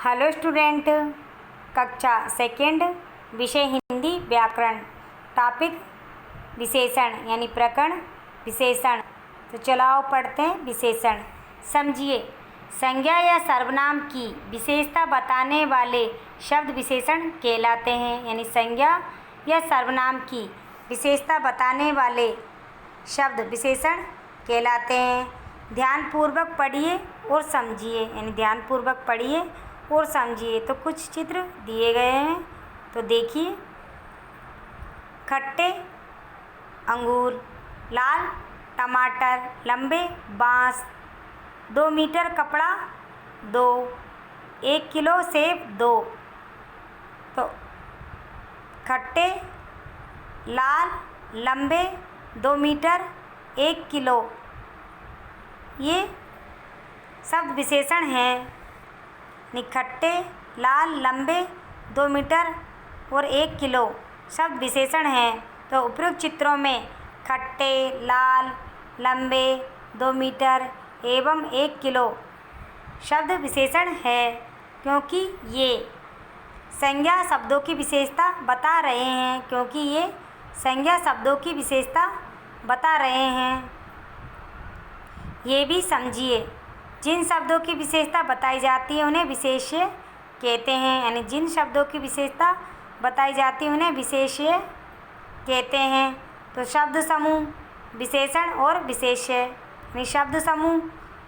Hello student, कक्षा second, विषय हिंदी व्याकरण, टॉपिक विशेषण यानी प्रकरण विशेषण। तो चलाओ पढ़ते हैं विशेषण। समझिए, संज्ञा या सर्वनाम की विशेषता बताने वाले शब्द विशेषण कहलाते हैं। यानी संज्ञा या सर्वनाम की विशेषता बताने वाले शब्द विशेषण कहलाते हैं। ध्यानपूर्वक पढ़िए और समझिए। यानी ध्यानपूर्वक पढ़िए और समझिए। तो कुछ चित्र दिए गए हैं, तो देखिए। खट्टे अंगूर, लाल टमाटर, लंबे बांस, 2 मीटर कपड़ा 2, 1 किलो सेब 2। तो खट्टे, लाल, लंबे, 2 मीटर, 1 किलो, ये शब्द विशेषण हैं। खट्टे, लाल, लंबे, 2 मीटर और 1 किलो शब्द विशेषण हैं। तो उपयुक्त चित्रों में खट्टे, लाल, लंबे, 2 मीटर एवं 1 किलो शब्द विशेषण है, क्योंकि ये संज्ञा शब्दों की विशेषता बता रहे हैं। क्योंकि ये संज्ञा शब्दों की विशेषता बता रहे हैं। ये भी समझिए, जिन शब्दों की विशेषता बताई जाती है उन्हें विशेष्य कहते हैं। यानी जिन शब्दों की विशेषता बताई जाती है उन्हें विशेष्य कहते हैं। तो शब्द समूह, विशेषण और विशेष्य। यानी शब्द समूह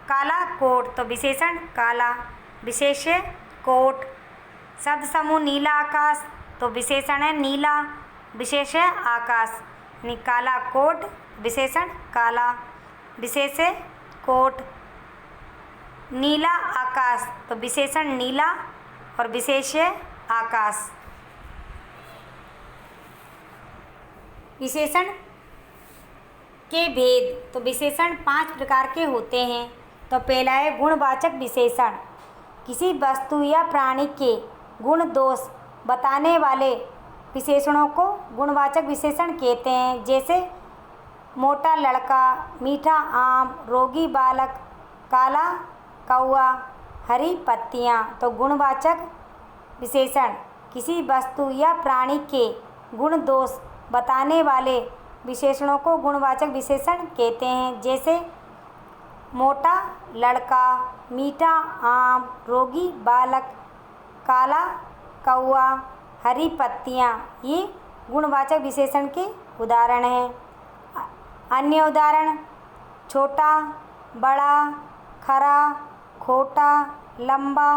काला कोट, तो विशेषण काला, विशेष्य कोट। शब्द समूह नीला आकाश, तो विशेषण है नीला, विशेष्य आकाश। यानी काला कोट, विशेषण काला, विशेष्य कोट। नीला आकाश, तो विशेषण नीला और विशेष्य आकाश। विशेषण के भेद, तो विशेषण 5 प्रकार के होते हैं। तो पहला है गुणवाचक विशेषण। किसी वस्तु या प्राणी के गुण दोष बताने वाले विशेषणों को गुणवाचक विशेषण कहते हैं। जैसे मोटा लड़का, मीठा आम, रोगी बालक, काला कौआ, हरी पत्तियाँ। तो गुणवाचक विशेषण किसी वस्तु या प्राणी के गुण दोष बताने वाले विशेषणों को गुणवाचक विशेषण कहते हैं। जैसे मोटा लड़का, मीठा आम, रोगी बालक, काला कौआ, हरी पत्तियाँ, ये गुणवाचक विशेषण के उदाहरण हैं। अन्य उदाहरण छोटा, बड़ा, खरा, खोटा, लंबा,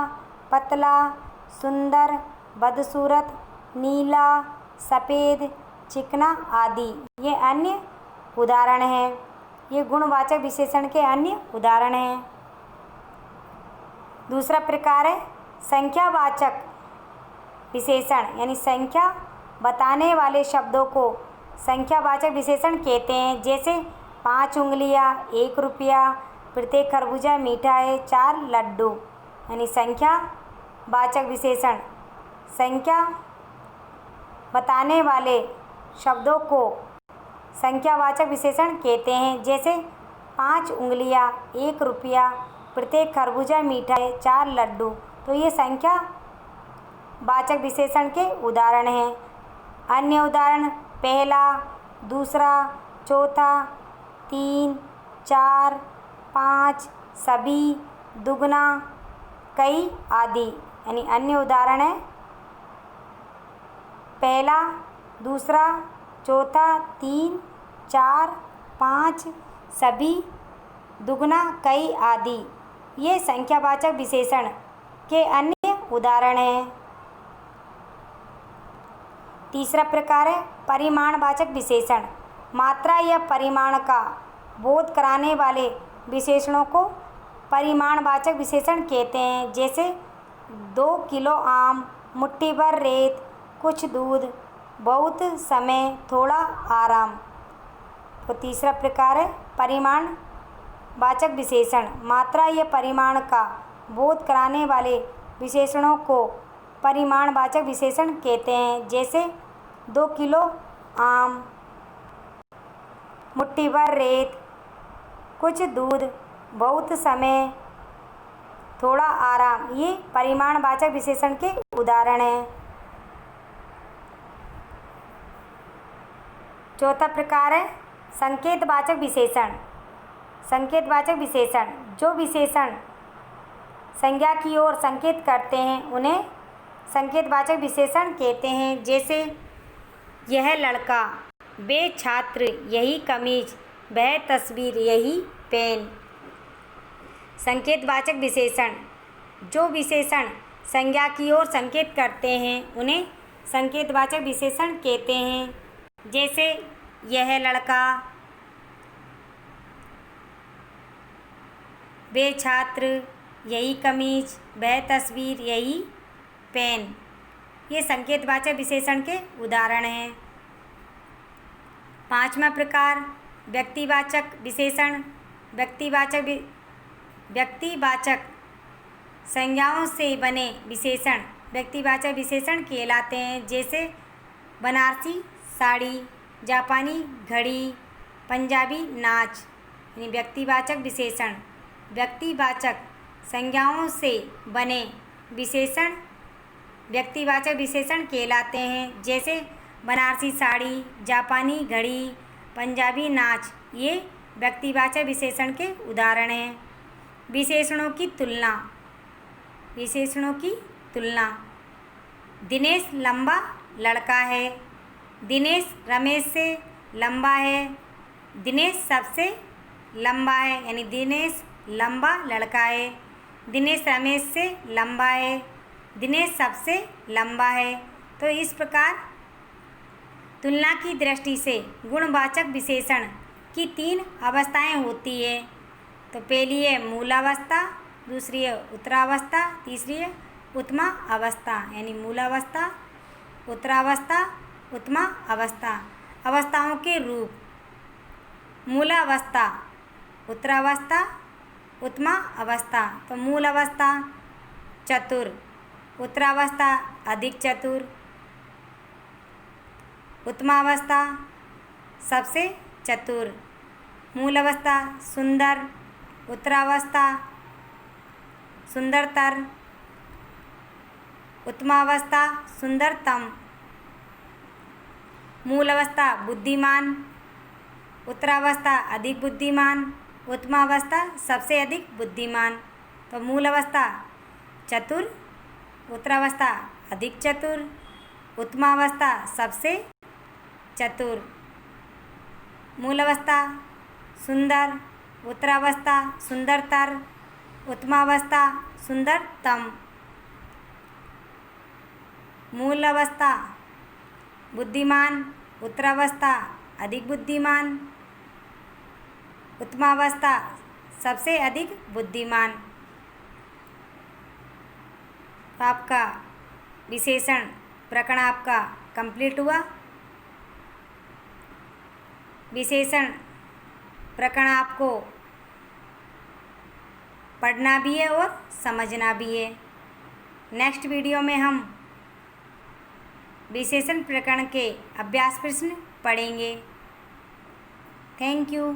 पतला, सुंदर, बदसूरत, नीला, सफ़ेद, चिकना आदि ये अन्य उदाहरण हैं। ये गुणवाचक विशेषण के अन्य उदाहरण हैं। दूसरा प्रकार है संख्यावाचक विशेषण। यानी संख्या बताने वाले शब्दों को संख्यावाचक विशेषण कहते हैं। जैसे 5 उंगलियां, 1 रुपया, प्रत्येक खरबूजा मीठा है, 4 लड्डू। यानी संख्या वाचक विशेषण संख्या बताने वाले शब्दों को संख्यावाचक विशेषण कहते हैं। जैसे 5 उंगलियां, 1 रुपया, प्रत्येक खरबूजा मीठा है, 4 लड्डू। तो ये संख्या वाचक विशेषण के उदाहरण हैं। अन्य उदाहरण पहला, दूसरा, चौथा, 3, 4, 5, सभी, दुगना, कई आदि। यानी अन्य उदाहरण है पहला, दूसरा, चौथा, 3, 4, 5, सभी, दुगना, कई आदि। ये संख्यावाचक विशेषण के अन्य उदाहरण हैं। तीसरा प्रकार है परिमाणवाचक विशेषण। मात्रा या परिमाण का बोध कराने वाले विशेषणों को परिमाणवाचक विशेषण कहते हैं। जैसे 2 किलो आम, मुट्ठी भर रेत, कुछ दूध, बहुत समय, थोड़ा आराम। तो तीसरा प्रकार है परिमाणवाचक विशेषण। मात्रा या परिमाण का बोध कराने वाले विशेषणों को परिमाणवाचक विशेषण कहते हैं। जैसे 2 किलो आम, मुट्ठी भर रेत, कुछ दूध, बहुत समय, थोड़ा आराम, ये परिमाणवाचक विशेषण के उदाहरण हैं। चौथा प्रकार है संकेतवाचक विशेषण। संकेतवाचक विशेषण, जो विशेषण संज्ञा की ओर संकेत करते हैं उन्हें संकेतवाचक विशेषण कहते हैं। जैसे यह लड़का, वे छात्र, यही कमीज, वह तस्वीर, यही पेन। संकेतवाचक विशेषण, जो विशेषण संज्ञा की ओर संकेत करते हैं उन्हें संकेतवाचक विशेषण कहते हैं। जैसे यह लड़का, वे छात्र, यही कमीज, वह तस्वीर, यही पेन। ये संकेतवाचक विशेषण के उदाहरण हैं। पांचवा प्रकार व्यक्तिवाचक विशेषण। व्यक्तिवाचक संज्ञाओं से बने विशेषण व्यक्तिवाचक विशेषण कहलाते हैं। जैसे बनारसी साड़ी, जापानी घड़ी, पंजाबी नाच। यानी व्यक्तिवाचक विशेषण व्यक्तिवाचक संज्ञाओं से बने विशेषण व्यक्तिवाचक विशेषण कहलाते हैं। जैसे बनारसी साड़ी, जापानी घड़ी, पंजाबी नाच, ये व्यक्तिवाचक विशेषण के उदाहरण हैं। विशेषणों की तुलना। विशेषणों की तुलना, दिनेश लंबा लड़का है, दिनेश रमेश से लंबा है, दिनेश सबसे लंबा है। यानी दिनेश लंबा लड़का है, दिनेश रमेश से लंबा है, दिनेश सबसे लंबा है। तो इस प्रकार तुलना की दृष्टि से गुणवाचक विशेषण की 3 अवस्थाएं होती है। तो पहली है मूलावस्था, दूसरी है उत्तरावस्था, तीसरी है उत्तमा अवस्था। यानी मूलावस्था, उत्तरावस्था, उत्तमा अवस्था। अवस्थाओं के रूप: मूलावस्था, उत्तरावस्था, उत्तमा अवस्था। तो मूल अवस्था चतुर, उत्तरावस्था अधिक चतुर, उत्तमा अवस्था सबसे चतुर। मूल अवस्था सुंदर, उत्तरावस्था सुंदरतर, उत्तमा अवस्था सुंदरतम। मूल अवस्था बुद्धिमान, उत्तरावस्था अधिक बुद्धिमान, उत्तमा अवस्था सबसे अधिक बुद्धिमान। तो मूल अवस्था चतुर, उत्तरावस्था अधिक चतुर, उत्तमा अवस्था सबसे चतुर। मूल अवस्था सुंदर, उत्तरावस्था सुंदरतर, उत्तमा अवस्था सुंदरतम। मूल अवस्था बुद्धिमान, उत्तरावस्था अधिक बुद्धिमान, उत्तमा अवस्था सबसे अधिक बुद्धिमान। तो आपका विशेषण प्रकरण आपका कंप्लीट हुआ। विशेषण प्रकरण आपको पढ़ना भी है और समझना भी है। नेक्स्ट वीडियो में हम विशेषण प्रकरण के अभ्यास प्रश्न पढ़ेंगे। Thank you.